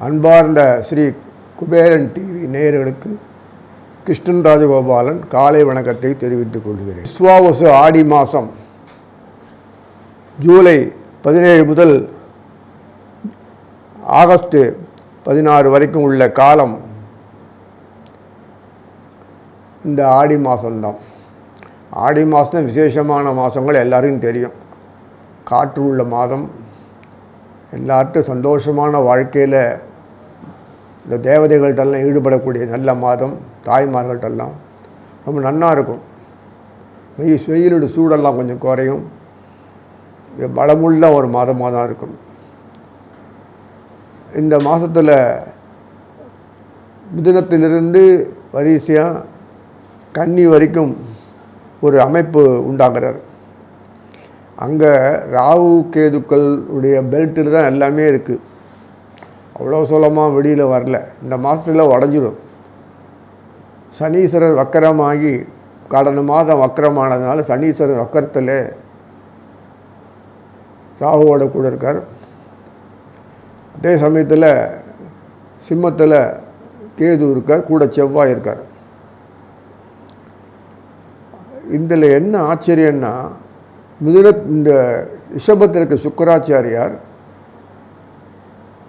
அன்பார்ந்த ஸ்ரீ குபேரன் டிவி நேயர்களுக்கு கிருஷ்ணன் ராஜகோபாலன் காலை வணக்கத்தை தெரிவித்துக் கொள்கிறேன். விஸ்வாவசு ஆடி மாதம் ஜூலை 17 முதல் ஆகஸ்ட் 16 வரைக்கும் உள்ள காலம் இந்த ஆடி மாதம்தான். ஆடி மாதம் விசேஷமான மாதங்கள் எல்லாருக்கும் தெரியும். காற்று உள்ள மாதம், எல்லார்ட்டும் சந்தோஷமான வாழ்க்கையில் இந்த தேவதைகள்கிட்டெல்லாம் ஈடுபடக்கூடிய நல்ல மாதம். தாய்மார்கள்ட்டெல்லாம் ரொம்ப நன்னாக இருக்கும். வெயிலோட சூடெல்லாம் கொஞ்சம் குறையும். பலமுள்ள ஒரு மாதமாக தான் இருக்கும். இந்த மாதத்தில் மிதுனத்திலிருந்து வரிசையாக கன்னி வரைக்கும் ஒரு அமைப்பு உண்டாக்குறார். அங்கே ராகு கேதுக்கள் உடைய பெல்ட்டில் தான் எல்லாமே இருக்குது. அவ்வளோ சுலமாக வெளியில் வரல. இந்த மாதத்தில் உடஞ்சிடும். சனீஸ்வரர் வக்கரமாகி கடந்த மாதம் வக்கரமானதுனால சனீஸ்வரர் வக்கரத்தில் ராகுவோட கூட இருக்கார். அதே சமயத்தில் சிம்மத்தில் கேது இருக்கார், கூட செவ்வாய் இருக்கார். இதில் என்ன ஆச்சரியன்னா, இந்த ரிஷபத்தில் இருக்க சுக்கராச்சாரியார்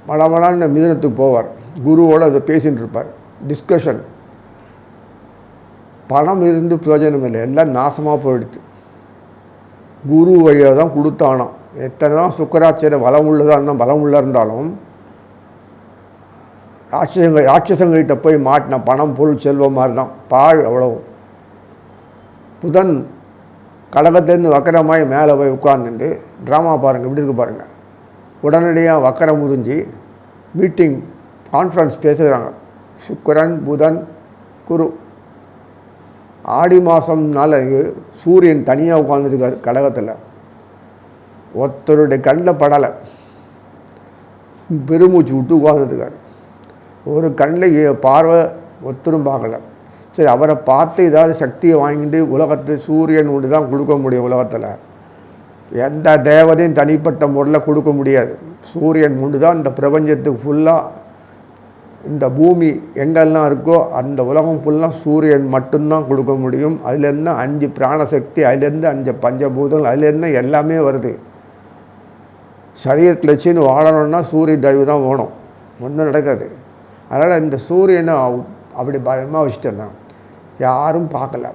மலமலான்னு மிதுனத்துக்கு போவார். குருவோடு அதை பேசிகிட்டு இருப்பார். டிஸ்கஷன். பணம் இருந்து பிரயோஜனம் இல்லை, எல்லாம் நாசமாக போயிடுது. குரு வழியாக தான் கொடுத்தானோ. எத்தனை தான் சுக்கராச்சாரியர் பலம் உள்ள இருந்தாலும் ராட்சசங்கள்கிட்ட போய் மாட்டின பணம் பொருள் செல்வம் மாதிரி தான் பாழ். அவ்வளவும். புதன் கடகத்திலேருந்து வக்கரமாய் மேலே போய் உட்கார்ந்துட்டு ட்ராமா பாருங்கள், இப்படி இருக்கு பாருங்கள். உடனடியாக வக்கரம் உறிஞ்சி மீட்டிங் கான்ஃபரன்ஸ் பேசுகிறாங்க. சுக்கிரன் புதன் குரு. ஆடி மாதம்னால சூரியன் தனியாக உட்காந்துருக்கார் கடகத்தில். ஒருத்தருடைய கண்ணில் படலை, பெருமூச்சு விட்டு உட்காந்துருக்கார். ஒரு கண்ணில் பார்வை ஒருத்தரும் பார்க்கல. சரி, அவரை பார்த்து ஏதாவது சக்தியை வாங்கிட்டு உலகத்தை சூரியன் ஒன்று தான் கொடுக்க முடியும். உலகத்தில் எந்த தேவதையும் தனிப்பட்ட முறையில் கொடுக்க முடியாது. சூரியன் ஒன்று தான் இந்த பிரபஞ்சத்துக்கு ஃபுல்லாக. இந்த பூமி எங்கெல்லாம் இருக்கோ அந்த உலகம் ஃபுல்லாக சூரியன் மட்டும்தான் கொடுக்க முடியும். அதுலேருந்து 5 பிராணசக்தி, அதுலேருந்து 5 பஞ்சபூதங்கள், அதுலேருந்து எல்லாமே வருது. சரீரத்தில் வச்சுன்னு வாழணும்னா சூரிய தயவு தான் வேணும், ஒன்றும் நடக்காது. அதனால் இந்த சூரியனை அப்படி பயமாக வச்சுட்டேன்னா யாரும் பார்க்கல.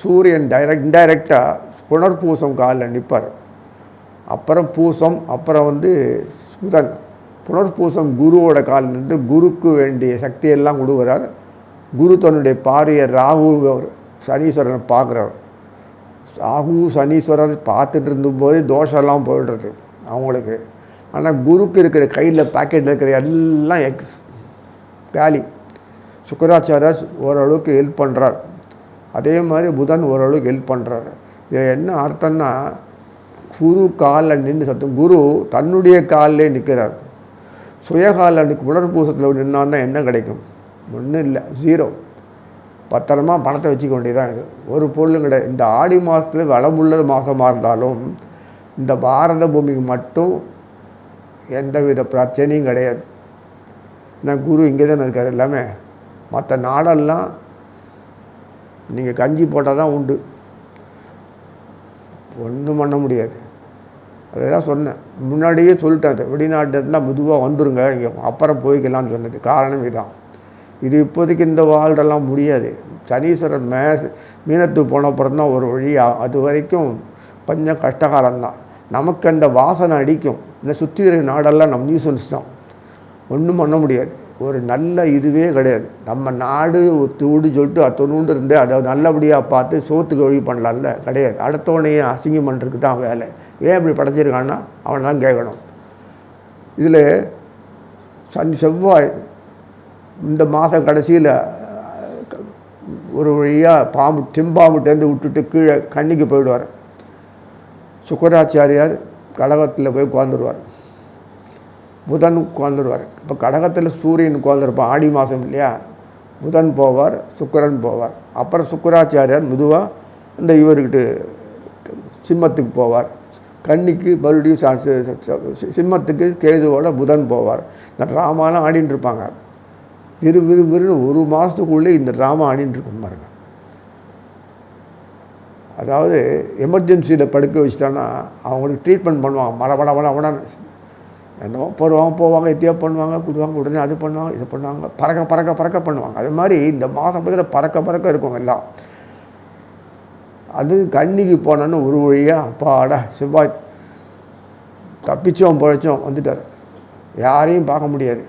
சூரியன் இன்டைரக்டாக புனர்பூசம் காலில் நிற்பார். அப்புறம் பூசம், அப்புறம் புதன். புனர்பூசம் குருவோட காலில் நின்று குருக்கு வேண்டிய சக்தியெல்லாம் கொடுக்குறார். குரு தன்னுடைய பார்வையை ராகு சனீஸ்வரனை பார்க்குறார். ராகு சனீஸ்வரர் பார்த்துட்டு இருந்தபோது தோஷம்லாம் போயிடுறது அவங்களுக்கு. ஆனால் குருக்கு இருக்கிற கையில் பாக்கெட்டில் இருக்கிற எல்லாம் காலி. சுக்கராச்சாரியர் ஓரளவுக்கு ஹெல்ப் பண்ணுறார். அதே மாதிரி புதன் ஓரளவுக்கு ஹெல்ப் பண்ணுறாரு. இது என்ன அர்த்தம்னா, குரு காலில் நின்று சத்தம். குரு தன்னுடைய காலிலே நிற்கிறார். சுயகாலில் புனர்பூசத்தில் நின்னான்னா என்ன கிடைக்கும்? ஒன்றும் இல்லை, 0. பத்திரமா பணத்தை வச்சுக்க வேண்டியதான். இது ஒரு பொருளும் கிடையாது. இந்த ஆடி மாதத்தில் வளமுள்ள மாதமாக இருந்தாலும் இந்த பாரத பூமிக்கு மட்டும் எந்தவித பிரச்சனையும் கிடையாது. ஏன்னா குரு இங்கே தானே இருக்கார். எல்லாமே மற்ற நாடெல்லாம் நீங்கள் கஞ்சி போட்டால் தான் உண்டு, ஒன்றும் பண்ண முடியாது. அதெல்லாம் சொன்னேன், முன்னாடியே சொல்லிட்டேன். அது வெளிநாட்டு இருந்தால் மெதுவாக வந்துடுங்க, இங்கே அப்புறம் போய்க்கலாம்னு சொன்னது காரணம் இதுதான். இது இப்போதைக்கு இந்த வாழ்றெல்லாம் முடியாது. சனீஸ்வரன் மீனத்துக்கு போன அப்புறம் தான் ஒரு வழி. அது வரைக்கும் கொஞ்சம் கஷ்டகாலம்தான். நமக்கு அந்த வாசனை அடிக்கும். இந்த சுற்றி இருக்கிற நாடெல்லாம் நம்ம நியூசன்ஸ் தான், ஒன்றும் பண்ண முடியாது. ஒரு நல்ல இதுவே கிடையாது. நம்ம நாடு தூடு சொல்லிட்டு அத்தொண்டு இருந்து அதை நல்லபடியாக பார்த்து சோத்துக்கு வழி பண்ணலாம்ல, கிடையாது. அடுத்தவனையே அசிங்கம் பண்ணுறதுக்கு தான் வேலை. ஏன் இப்படி படைச்சிருக்கான்னா அவனை தான் கேட்கணும். இதில் செவ்வாய் இந்த மாத கடைசியில் ஒரு வழியாக செம்பாம்புட்டேருந்து விட்டுட்டு கீழே கன்னிக்கு போயிடுவார். சுக்கராச்சாரியார் கடகத்தில் போய் உட்காந்துருவார். புதன் உட்காந்துருவார். இப்போ கடகத்தில் சூரியன் உட்காந்துருப்பான். ஆடி மாதம் இல்லையா, புதன் போவார், சுக்கிரன் போவார். அப்புறம் சுக்கராச்சாரியார் மெதுவாக இந்த இவர்கிட்ட சிம்மத்துக்கு போவார். கன்னிக்கு மறுபடியும் சிம்மத்துக்கு கேதுவோட புதன் போவார். இந்த ட்ராமாலாம் ஆடின்னு இருப்பாங்க. விறுவிறுன்னு ஒரு மாதத்துக்குள்ளே இந்த ட்ராமா ஆடின்னு இருக்கும் பாருங்க. அதாவது எமர்ஜென்சியில் படுக்க வச்சிட்டான்னா அவங்களுக்கு ட்ரீட்மெண்ட் பண்ணுவாங்க. மடமடன்னு என்னவோ போவாங்க, எத்தியா பண்ணுவாங்க, கொடுவாங்க, உடனே அது பண்ணுவாங்க, இது பண்ணுவாங்க, பறக்க பண்ணுவாங்க. அது மாதிரி இந்த மாதம் பறக்க இருக்கும் எல்லாம். அது கன்னிக்கு போனோன்னு ஒரு வழியாக அப்பாடா செவ்வாய் தப்பிச்சோம் பிழைச்சோம் வந்துட்டார். யாரையும் பார்க்க முடியாது.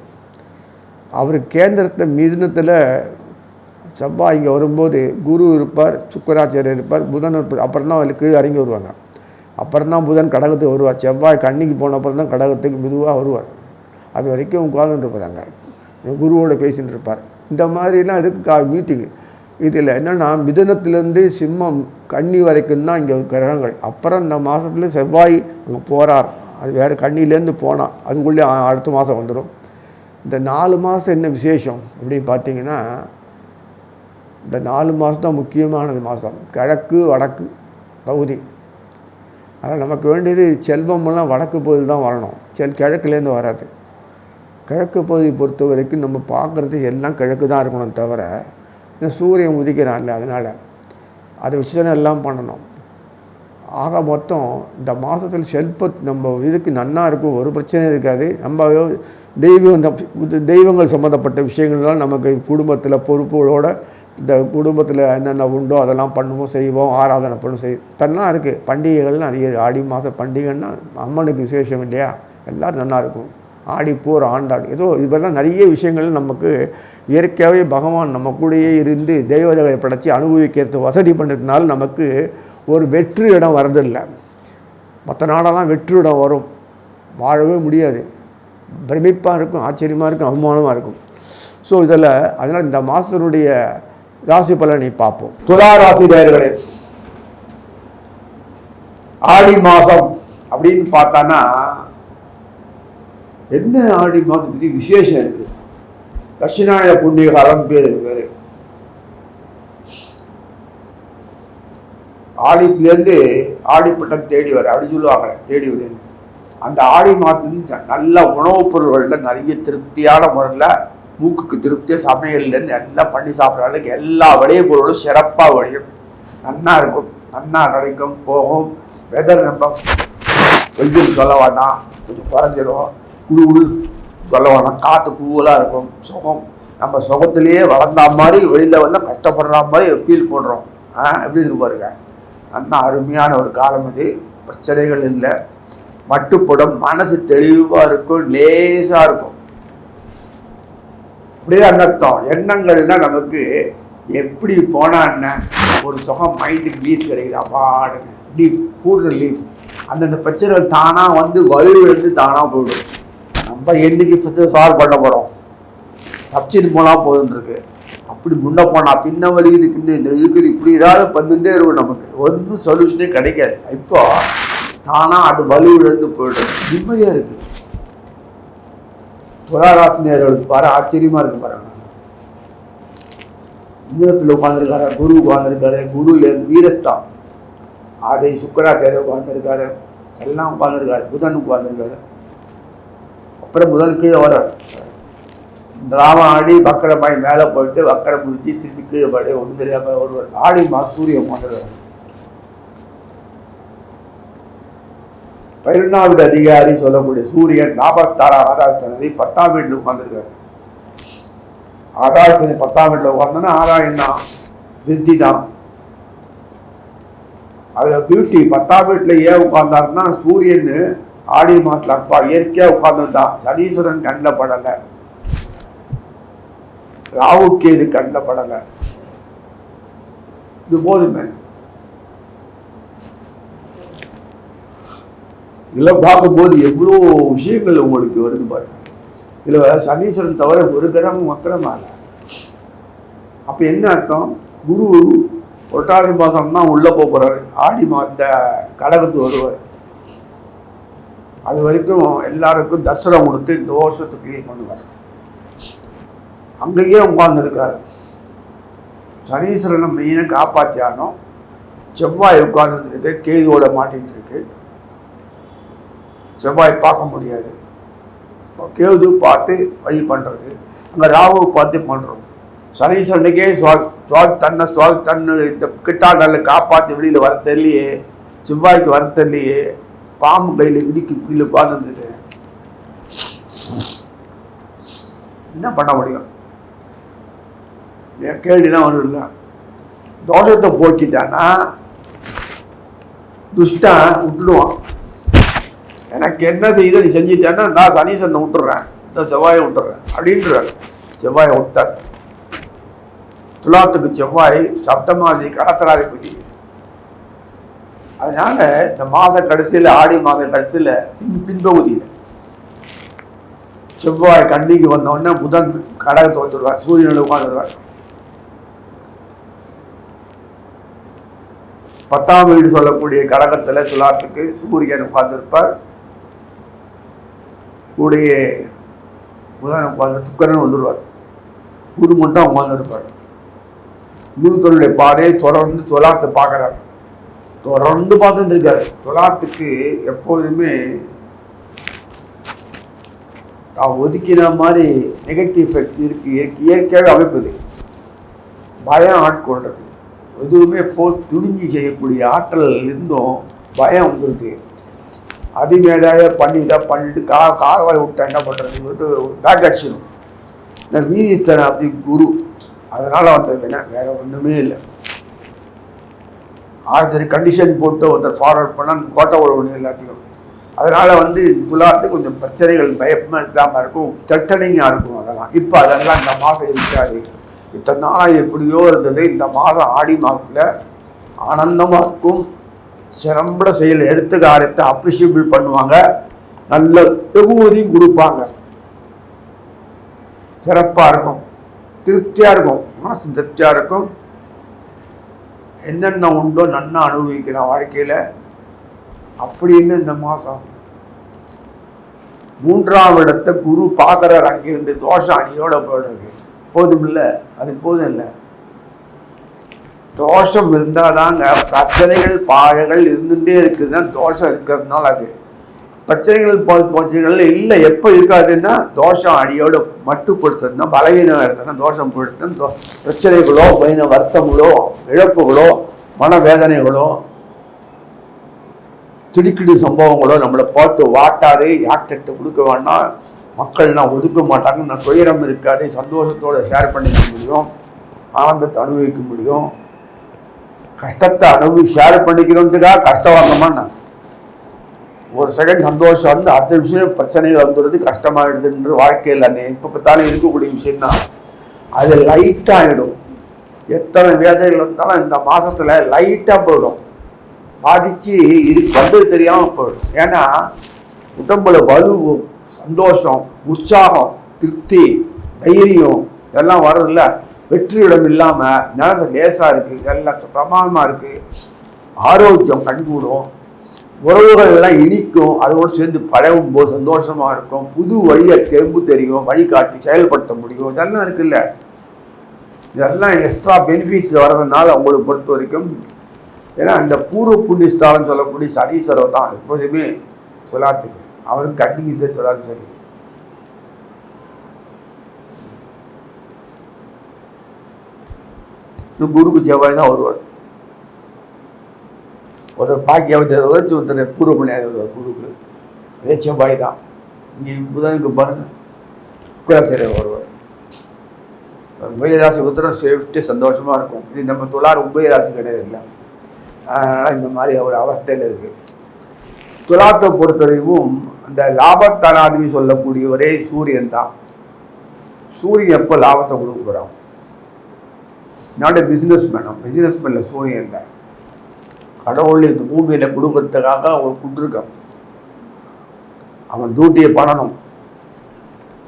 அவர் கேந்திரத்தை மிதுனத்தில் செவ்வாய் இங்கே வரும்போது குரு இருப்பார், சுக்கராச்சாரியர் இருப்பார், புதன் இருப்பார். அப்புறம் தான் அவருக்கு கீழே இறங்கி வருவாங்க. அப்புறம் தான் புதன் கடகத்துக்கு வருவார். செவ்வாய் கன்னிக்கு போன அப்புறம் தான் கடகத்துக்கு மெதுவாக வருவார். அது வரைக்கும் உட்காந்துட்டு இருப்பாங்க, குருவோடு பேசிகிட்டு இருப்பார். இந்த மாதிரிலாம் இருக்குது மீட்டிங்கு. இதில் என்னென்னா மிதுனத்துலேருந்து சிம்மம் கன்னி வரைக்கும் தான் இங்கே கிரகங்கள். அப்புறம் இந்த மாதத்தில் செவ்வாய் அங்கே போகிறார். அது வேறு கன்னிலேருந்து போனால் அதுக்குள்ளே அடுத்த மாதம் வந்துடும். இந்த 4 மாதம் என்ன விசேஷம் அப்படின்னு பார்த்தீங்கன்னா, இந்த 4 மாதம் தான் முக்கியமானது மாதம். கிழக்கு வடக்கு பகுதி. அதனால் நமக்கு வேண்டியது செல்வமெல்லாம் வடக்கு பகுதியில் தான் வரணும், கிழக்குலேருந்து வராது. கிழக்கு பகுதி பொறுத்த வரைக்கும் நம்ம பார்க்குறது எல்லாம் கிழக்கு தான் இருக்கணும் தவிர, இந்த சூரியன் உதிக்கிறான்ல அதனால் அதை வச்சு தானே எல்லாம் பண்ணணும். ஆக மொத்தம் இந்த மாதத்தில் நம்ம இதுக்கு நன்னா இருக்கும், ஒரு பிரச்சனை இருக்காது. நம்ம தெய்வங்கள் சம்மந்தப்பட்ட விஷயங்கள்லாம் நமக்கு குடும்பத்தில் பொறுப்புகளோட இந்த குடும்பத்தில் என்னென்ன உண்டோ அதெல்லாம் பண்ணுவோம், செய்வோம், ஆராதனை பண்ணுவோம், தன்னா இருக்குது. பண்டிகைகள்லாம் நிறைய, ஆடி மாத பண்டிகைன்னா அம்மனுக்கு விசேஷம் இல்லையா, எல்லோரும் நல்லாயிருக்கும். ஆடிப்போர் ஆண்டாடு ஏதோ இதெல்லாம் நிறைய விஷயங்கள் நமக்கு இயற்கையாகவே பகவான் நம்ம கூடயே இருந்து தெய்வதைகளை படைச்சி அனுபவிக்கிறது வசதி பண்ணுறதுனால நமக்கு ஒரு வெற்று இடம் வரதில்லை. மற்ற நாடெல்லாம் வெற்று இடம் வரும், வாழவே முடியாது. பிரமிப்பாக இருக்கும், ஆச்சரியமாக இருக்கும், அவமானமாக இருக்கும். ஸோ அதனால் இந்த மாதத்தினுடைய ராசி பலனை பார்ப்போம். துலா ராசி நேயர்களே, ஆடி மாதம் அப்படின்னு பார்த்தான்னா என்ன ஆடி மாதத்துக்கு விசேஷம் இருக்குது. தட்சிணாயன புண்ணிய காலம் பேர் ஆடிலேருந்து ஆடிப்பட்டம் தேடி வர அப்படி சொல்லுவாங்க, தேடி வருது. அந்த ஆடி மாதத்துக்கு நல்ல உணவுப் பொருள்களில் நிறைய திருப்தியான முறையில் மூக்குக்கு திருப்தியாக சமையல்லேருந்து எல்லாம் பண்ணி சாப்பிட்ற அளவுக்கு எல்லா விளைய பொருளும் சிறப்பாக விளையும், நன்னா இருக்கும், நன்னா கிடைக்கும் போகும். வெதர் நம்ம வெயில் சொல்ல வேண்டாம், கொஞ்சம் குறைஞ்சிரும். குழு சொல்ல வேண்டாம், காற்று கூலாக இருக்கும், சுகம். நம்ம சுகத்திலேயே வளர்ந்தா மாதிரி வெளியில் வந்து கஷ்டப்படுற மாதிரி ஃபீல் பண்ணுறோம். எப்படி இருக்கு பாருங்க, நன்னா அருமையான ஒரு காலம் இது. பிரச்சனைகள் இல்லை, மட்டுப்படும், மனசு தெளிவாக இருக்கும், லேசாக இருக்கும். அப்படியே அர்த்தம். எண்ணங்கள்லாம் நமக்கு எப்படி போனால் என்ன ஒரு சுகம், மைண்டுக்கு லீஸ் கிடைக்குது, அப்பாடுங்க லீஃப் கூடுதல் லீஃப். அந்தந்த பிரச்சனைகள் தானாக வந்து வலுவிழந்து தானாக போயிடும். நம்ம என்னைக்கு இப்போ சால்வ் பண்ண போகிறோம், தப்பிச்சுட்டு போனால் போதுன்ருக்கு. அப்படி முன்ன போனால் பின்ன வலிக்குது, பின்ன இருக்குது, இப்படி ஏதாவது வந்துட்டே இருக்கும். நமக்கு ஒன்றும் சொல்யூஷனே கிடைக்காது. இப்போ தானாக அது வலுவிழந்து போயிடும், நிம்மதியாக இருக்குது. துளாராசினியர்களுக்கு பாரு, ஆச்சரியமாக இருக்கு பாருங்க. இன்னத்தில் உட்காந்துருக்காரு, குரு உட்காந்துருக்காரு, குருலேருந்து வீரஸ்தான் ஆதை சுக்கராச்சாரியர் உட்காந்துருக்காரு, எல்லாம் உட்காந்துருக்காரு, புதன் உட்காந்துருக்காரு. அப்புறம் புதன் கீழே வர டிராமா ஆடி வக்கரமாய் மேலே போயிட்டு வக்கரம் முடிஞ்சு திருப்பி கீழே பாடி ஒன்று தெரியாமல் ஒருவர். ஆடி மாதம் சூரியன் உட்காந்துருக்காரு. 11வது அதிகாரி சொல்லக்கூடிய சூரியன் 46 ஆராய்ச்சி 10ஆம் வீட்டில் உட்காந்துருக்காரு. ஆராய்ச்சி 10ஆம் வீட்டில் உட்காந்தோன்னா ஆராயம் தான், விருத்தி தான். அதில் பியூட்டி 10ஆம் வீட்டில் ஏன் உட்கார்ந்தாருன்னா, சூரியன் ஆடி மாதத்தில் அப்பா இயற்கையாக உட்கார்ந்துதான். சனீஸ்வரன் கண்ணில் படலை, ராவுக்கு இது கண்ணில் படலை. இது போதுமே. இதெல்லாம் பார்க்கும்போது எவ்வளோ விஷயங்கள் உங்களுக்கு வருது பாருங்க. இதில் சனீஸ்வரன் தவிர ஒரு கிரகம் வக்கரமாக. அப்போ என்ன அர்த்தம், குரு 1ஆவது மாதம் தான் உள்ளே போகிறாரு, ஆடி மாத கடகத்து வருவார். அது வரைக்கும் எல்லாருக்கும் தர்சனம் கொடுத்து இந்த வருஷத்தை கிளியர் பண்ணுவார். அங்கேயே உட்கார்ந்துருக்காரு. சனீஸ்வரனை மெயினாக காப்பாற்றியானோம். செவ்வாய் உட்கார்ந்துருக்கு, கேதுவோட மாட்டிகிட்டு இருக்கு. செவ்வாய் பார்க்க முடியாது, கேது பார்த்து வழி பண்ணுறது, அங்கே ராகு பார்த்து பண்ணுறோம். சனீஸ்வரனுக்கே தன்னு இந்த கிட்டாண்டல்ல காப்பாற்றி வெளியில் வர தெரியலையே, செவ்வாய்க்கு வர தெரியலையே, பாம்பு கையில் இடிக்கு இப்படியில் உட்கார்ந்துருக்கு, என்ன பண்ண முடியும்? கேள்விலாம் ஒன்றும் இல்லை. தோஷத்தை போக்கிட்டான்னா துஷ்டன் விட்டுடுவான். எனக்கு என்ன செய்யுதோ நீ செஞ்சுட்டேன்னா நான் சனீஸ்வரனை விட்டுறேன், இந்த செவ்வாயை விட்டுறேன் அப்படின்றார். செவ்வாயை விட்டார். துலாத்துக்கு செவ்வாய் சப்தமாதி கடத்தலாதிபதி. அதனால இந்த மாத கடைசியில், ஆடி மாத கடைசியில் பின்பகுதியில் செவ்வாய் கண்டிக்கு வந்தோடனே புதன் கடகத்தை வந்துடுவார், சூரியனில் உட்காந்துருவார். 10ஆம் வீடு சொல்லக்கூடிய கடகத்தில் துலாத்துக்கு சூரியன் உட்கார்ந்துருப்பார். கூடிய புதன் உட்கார்ந்து சுக்கரன் வந்துடுவார். குரு மட்டும் உட்கார்ந்துருப்பார். குரு தன்னுடைய பாதையை தொடர்ந்து துலாத்தை பார்க்குறாரு, தொடர்ந்து பார்த்துட்டு இருக்காரு. துலாத்துக்கு எப்போதுமே தான் ஒதுக்கின மாதிரி நெகட்டிவ் எஃபெக்ட் இருக்கு, இயற்கையாக அமைப்பது. பயம் ஆட்கொள்றது, எதுவுமே ஃபோர்ஸ் துணிஞ்சு செய்யக்கூடிய ஆற்றல் இருந்தும் பயம் வந்துருக்கு. அதிமேதாக பண்ணிட்டு காவாய் விட்டா என்ன பண்ணுறது சொல்லிட்டு பேக் அடிச்சிடும். இந்த வீரிஸ்தன் அப்படி குரு, அதனால் வந்த வினை, வேறு ஒன்றுமே இல்லை. ஆர்டர் கண்டிஷன் போட்டு ஒருத்தர் ஃபார்வர்ட் பண்ணால் கோட்டை ஒன்று எல்லாத்தையும். அதனால் துலாத்து கொஞ்சம் பிரச்சனைகள் பயமாக இல்லாமல் இருக்கும், தட்டனிங்காக இருக்கும். அதெல்லாம் இப்போ அதெல்லாம் இந்த மாதம் இருக்காது. இத்தனை நாளாக எப்படியோ இருந்தது, இந்த மாதம் ஆடி மாதத்தில் ஆனந்தமாக இருக்கும். சிறம்பட செயல் எடுத்து காரியத்தை அப்ரிஷியபிள் பண்ணுவாங்க, நல்ல வெகுமதியும் கொடுப்பாங்க. சிறப்பாக இருக்கும், திருப்தியாக இருக்கும், மனசு திருப்தியாக இருக்கும். என்னென்ன உண்டோ நன்னா அனுபவிக்கிறேன் வாழ்க்கையில் அப்படின்னு. இந்த மாதம் 3ஆம் இடத்தை குரு பார்க்குறார். அங்கிருந்து தோஷம் அணியோட போடுறது போதும் இல்லை, அது போதும் இல்லை. தோஷம் இருந்தால் தாங்க பிரச்சனைகள் பாழைகள் இருந்துகிட்டே இருக்குதுன்னா தோஷம் இருக்கிறதுனால அது பிரச்சனைகள் இல்லை. எப்போ இருக்காதுன்னா தோஷம் அடியோடு மட்டுப்படுத்துறதுனா பலவீனம் எடுத்தோன்னா தோஷம் போடுத்துன்னா பிரச்சனைகளோ பையன வருத்தங்களோ இழப்புகளோ மனவேதனைகளோ திடுக்கிடு சம்பவங்களோ நம்மளை போட்டு வாட்டாது. யார்கிட்ட கொடுக்க வேண்டாம், மக்கள்லாம் ஒதுக்க மாட்டாங்க. நான் துயரம் இருக்காது, சந்தோஷத்தோடு ஷேர் பண்ணிக்க முடியும், ஆனந்தத்தை அனுபவிக்க முடியும். கஷ்டத்தை ஷேர் பண்ணிக்கிறதுக்காக கஷ்டம் வாங்கம்மா, ஒரு செகண்ட் சந்தோஷம் அடுத்த விஷயம் பிரச்சனைகள் வந்துடுறது, கஷ்டமாயிடுதுன்ற வாழ்க்கையில் எப்போ பார்த்தாலும் இருக்கக்கூடிய விஷயம்தான். அது லைட்டாகிடும். எத்தனை வேதனைகள் இருந்தாலும் இந்த மாதத்தில் லைட்டாக போயிடும், பாதிச்சு வந்தது தெரியாமல் போயிடும். ஏன்னா உடம்புல வலு, சந்தோஷம், உற்சாகம், திருப்தி, தைரியம் இதெல்லாம் வர்றதில்ல. வெற்றியிடம் இல்லாமல் மனசு லேசாக இருக்குது, இதெல்லாம் பிரமாதமாக இருக்குது. ஆரோக்கியம் கண்கூடும், உறவுகள் எல்லாம் இனிக்கும், அதோடு சேர்ந்து பழகும் போது சந்தோஷமாக இருக்கும். புது வழியை தெரியும், வழிகாட்டி செயல்படுத்த முடியும், இதெல்லாம் இருக்குல்ல. இதெல்லாம் எக்ஸ்ட்ரா பெனிஃபிட்ஸ் வர்றதுனால அவங்களுக்கு பொறுத்த வரைக்கும். ஏன்னா இந்த பூர்வ புண்ணியஸ்தானம் சொல்லக்கூடிய சனீஸ்வரர் தான் எப்போதுமே சொல்லாத்துக்கு, அவருக்கு கட்டிங்க சேர்த்து சொல்லாது. சரி, குருக்கு செவ்வாய் தான் வருவார். ஒருத்தர் பாக்கியாவதி ஒருத்தர் பூர்வ புண்ணியம் வருவார். குருக்கு அதே செவ்வாய் தான். இங்கே புதனுக்கு பாருங்க குலசேரர் வருவார். உபயராசி உத்தரம் சேஃப்டி சந்தோஷமாக இருக்கும். இது நம்ம துலார் உபயராசி கிடையாது இல்லை, அதனால் இந்த மாதிரி ஒரு அவஸ்தையில் இருக்குது. துலாத்தை பொறுத்தவரைக்கும் அந்த லாபத்தானாதிபதி சொல்லக்கூடியவரே சூரியன் தான். சூரியன் எப்போ லாபத்தை கொடுக்க போகிறான்? நாட் பிஸ்னஸ் மேனில் சூரியன் தான். கடவுள் இந்த பூமியில் கொடுக்கறதுக்காக அவர் கொடுத்துருக்கான். அவன் டியூட்டியை பண்ணணும்,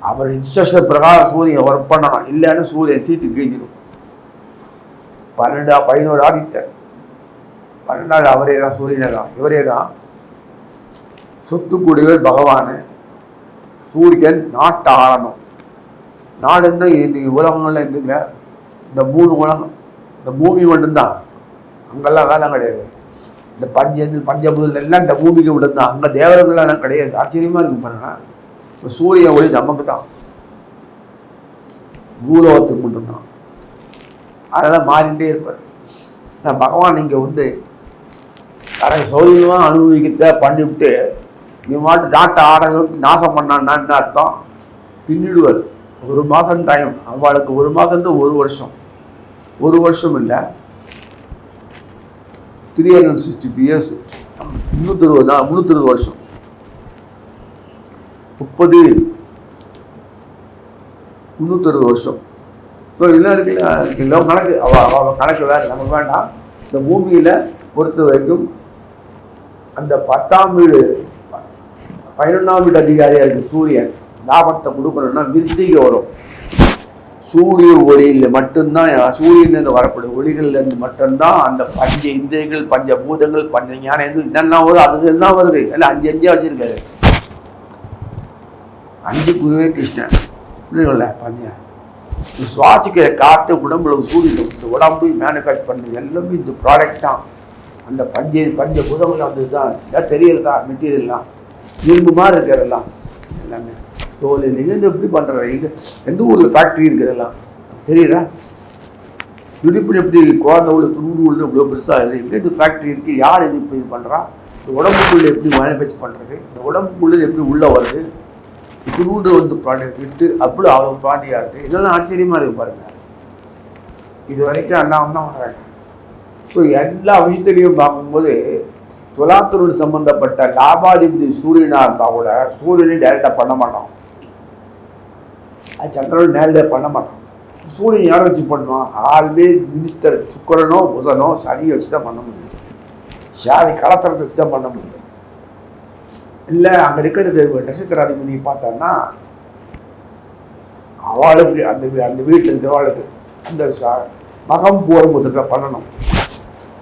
அவர் இன்ஸ்ட்ரக்ஷன் பிரகாரம் சூரியன் ஒர்க் பண்ணணும். இல்லைன்னு சூரியன் சீட்டு கிழிஞ்சிடும். 11 ஆதித்தர், 12 அவரே தான், சூரியனே தான், இவரே தான். சொத்துக்கூடியவர் பகவான். சூரியன் நாட்டை ஆளணும். நாடுன்னா இந்த உலகங்கள்ல இருந்துங்கள, இந்த 3 உலகம், இந்த பூமி மட்டும்தான். அங்கெல்லாம் வேலை கிடையாது. இந்த பஞ்சபூதம் எல்லாம் இந்த பூமிக்கு விடுதான், அங்கே தேவர்களெல்லாம் கிடையாது. ஆச்சரியமாக இருக்கும் பாருங்க. இப்போ சூரிய ஒளி நமக்கு தான், பூலோகத்துக்கு மட்டும்தான். அதெல்லாம் மாறிகிட்டே இருப்பார். நான் பகவான் இங்கே வந்து தனக்கு சௌரியமாக அனுபவிக்கிறத பண்ணிவிட்டு நீ மாட்டு நாட்டை ஆடலுக்கு நாசம் பண்ணான்னு என்ன அர்த்தம்? பின்னிடுவார். 1 மாதம் டைம் அவளுக்கு. 1 மாதம் 1 வருஷம். 1 வருஷம் இல்லை, 360 இயர்ஸ், 320 வருஷம், 360 வருஷம். இப்போ இதெல்லாம் இருக்குல்ல கணக்கு. அவள் கணக்கு வேறு, நம்ம வேண்டாம். இந்த பூமியில் பொறுத்த வரைக்கும் அந்த 10ஆம் வீடு 11ஆம் வீடு அதிகாரியாக இருக்குது சூரியன். லாபத்தை கொடுக்கணும்னா விருத்திகை வரும். சூரிய ஒளியில் மட்டும்தான், சூரியன்லேருந்து வரக்கூடிய ஒளிகள்லேருந்து மட்டும்தான் அந்த பஞ்ச இந்திரியங்கள், பஞ்சபூதங்கள், பஞ்ச ஞானம் இதெல்லாம் வரும். அதுக்கு தான் வருது. எல்லாம் 5 வச்சுருக்காரு. 5 குருவே கிருஷ்ணன் புரியுங்கள. பஞ்சம் சுவாசிக்கிற காற்று, உடம்புல சூரியன், இந்த உடம்பு மேனுஃபேக்சர் பண்ணுறது எல்லாமே இந்த ப்ராடக்ட் தான். அந்த பஞ்சபூதங்கள் அந்த இதுதான். இதான் தெரியறதா மெட்டீரியல்லாம் இரும்பு மாதிரி இருக்கிறதெல்லாம் எல்லாமே தோல் இருந்து எப்படி பண்ணுறது. இங்கே எந்த ஊரில் ஃபேக்ட்ரி இருக்கிறதெல்லாம் தெரியுதா? துடிப்பு எப்படி குழந்தை உள்ள துண்டு உள்ள இவ்வளோ பெருசாக இருக்குது. எங்கே இது ஃபேக்ட்ரி இருக்குது? யார் இது இப்போ இது பண்ணுறா? இந்த உடம்புக்குள்ளே எப்படி மேனுஃபேக்சர் பண்ணுறது? இந்த உடம்புக்குள்ளே எப்படி உள்ளே வருது? துண்டு வந்து ப்ராடக்ட் விட்டு அப்படி அவ்வளோ பாண்டியாக இருக்குது. இதெல்லாம் ஆச்சரியமாக இருக்குது பாருங்கள். இது வரைக்கும் எல்லாம் தான் வர்றாங்க. ஸோ எல்லா விஷயத்திலையும் பார்க்கும்போது துலாத்தோடு சம்பந்தப்பட்ட லாபாதிபதி சூரியனாக இருந்தால் கூட சூரியனை டைரெக்டாக பண்ண மாட்டோம். அது சந்திரனோட நேரடியாக பண்ண மாட்டோம். சூரியன் யாரை வச்சு பண்ணுவான்? ஆல்வேஸ் மினிஸ்டர் சுக்கிரனோ புதனோ சனியை வச்சு தான் பண்ண முடியும். சாதி கலத்தரத்தை வச்சு தான் பண்ண முடியும். இல்லை அங்கே இருக்கிறது நட்சத்திராதிபதி பார்த்தோன்னா அவளுக்கு அந்த வீட்டில் இருக்கிறவளுக்கு அந்த மகம் போர் முதல்ல பண்ணணும்.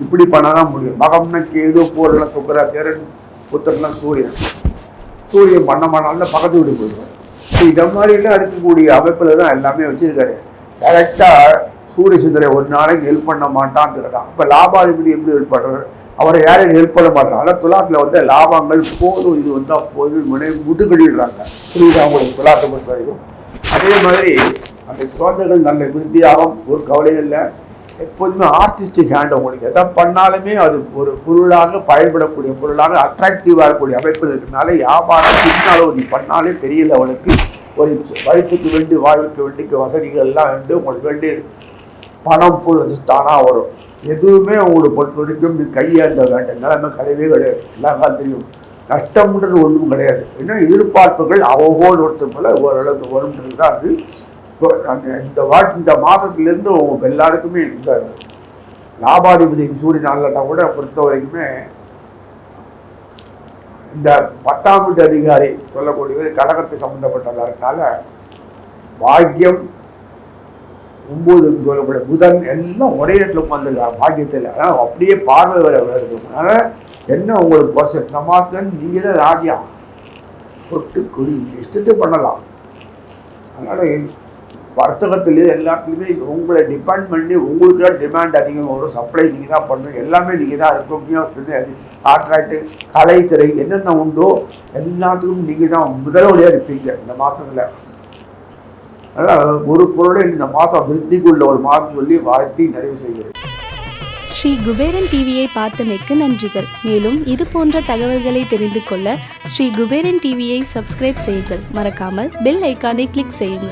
இப்படி பண்ணால் தான் முடியும். மகம்னா கேது, போர்லாம் சுக்கரா, தேரன், புத்தர்லாம் சூரியன் பண்ண மாட்டாலும் பக்கத்து வீடு போயிடுவார். இதை மாதிரிலாம் இருக்கக்கூடிய அமைப்பில் தான் எல்லாமே வச்சுருக்காரு. டைரெக்டாக சூரிய சிந்தரை ஒரு நாளைக்கு ஹெல்ப் பண்ண மாட்டான்னு திருடான். இப்போ லாபாதிபதி எப்படி ஹெல்ப் பண்ணுறாரு? அவரை யாரையும் ஹெல்ப் பண்ண மாட்டாங்க. ஆனால் துலாத்தில் வந்து லாபங்கள் போதும், இது வந்தால் போதும் முட்டு கட்டிடுறாங்க. புரியுது அவங்களுக்கு துலாத்தை பொறுத்த வரைக்கும். அதே மாதிரி அந்த குழந்தைகள் நல்ல விருத்தியாகும், ஒரு கவலையும் இல்லை. எப்போதுமே ஆர்டிஸ்டிக் ஹேண்ட் அவங்களுக்கு எதை பண்ணாலுமே அது ஒரு பொருளாக பயன்படக்கூடிய பொருளாக அட்ராக்டிவாக இருக்கக்கூடிய அமைப்பில் இருக்கிறதுனால வியாபாரம் சின்ன அளவு நீ பண்ணாலே பெரிய லெவலுக்கு ஒரு வயிற்றுக்கு வேண்டி வாழ்வுக்கு வேண்டிக்கு வசதிகள்லாம் வேண்டு உங்களுக்கு வேண்டி பணம் பொருள் தானாக வரும். எதுவுமே அவங்களுக்கு பொறுத்த வரைக்கும் நீ கையாந்த வேண்ட நிலைமை கிடையவே கிடையாது. எல்லாம் தெரியும். கஷ்டம்ன்றது ஒன்றும் கிடையாது. ஏன்னா எதிர்பார்ப்புகள் அவ்வளோடு ஒருத்தர் போல் ஓரளவுக்கு வரும்ன்றது தான் அது. இந்த மாதத்துலேருந்து அவங்க எல்லாருக்குமே இந்த லாபாதிபதி சூரியன் நாள்லட்டா கூட பொறுத்த வரைக்குமே இந்த 10ஆம் வீட்டு அதிகாரி சொல்லக்கூடியது கடகத்தை சம்மந்தப்பட்டதால பாக்கியம் 9 சொல்லக்கூடிய புதன் எல்லாம் ஒரே இடத்துல உட்காந்துருக்காங்க பாக்கியத்தில். ஆனால் அப்படியே பார்வை வருது. அதனால் என்ன உங்களுக்கு பர்சன் இந்த மாதம் நீங்கள் தான் ராஜியா பொட்டு கொடி இஷ்டத்தை பண்ணலாம். அதனால் வர்த்தகத்திலே எல்லாத்துலேயுமே உங்களை டிபெண்ட் பண்ணி உங்களுக்கு தான் டிமாண்ட் அதிகமாக வரும். சப்ளை நீங்கள் தான் பண்ணணும். எல்லாமே நீங்கள் தான் இருக்கும். கான்ட்ராக்டு, கலைத்துறை என்னென்ன உண்டோ எல்லாத்துக்கும் நீங்கள் தான் முதல்வழியாக இருப்பீங்க இந்த மாதத்தில். அதனால் ஒரு பொருளை இந்த மாதம் விருத்திக்குள்ள ஒரு மாதம் சொல்லி வாழ்த்தி நிறைவு செய்கிறேன். ஸ்ரீ குபேரன் டிவியை பார்த்தமைக்கு நன்றிகள். மேலும் இது போன்ற தகவல்களை தெரிந்து கொள்ள ஸ்ரீ குபேரன் டிவியை சப்ஸ்கிரைப் செய்யுங்கள். மறக்காமல் பெல் ஐக்கானை கிளிக் செய்யுங்கள்.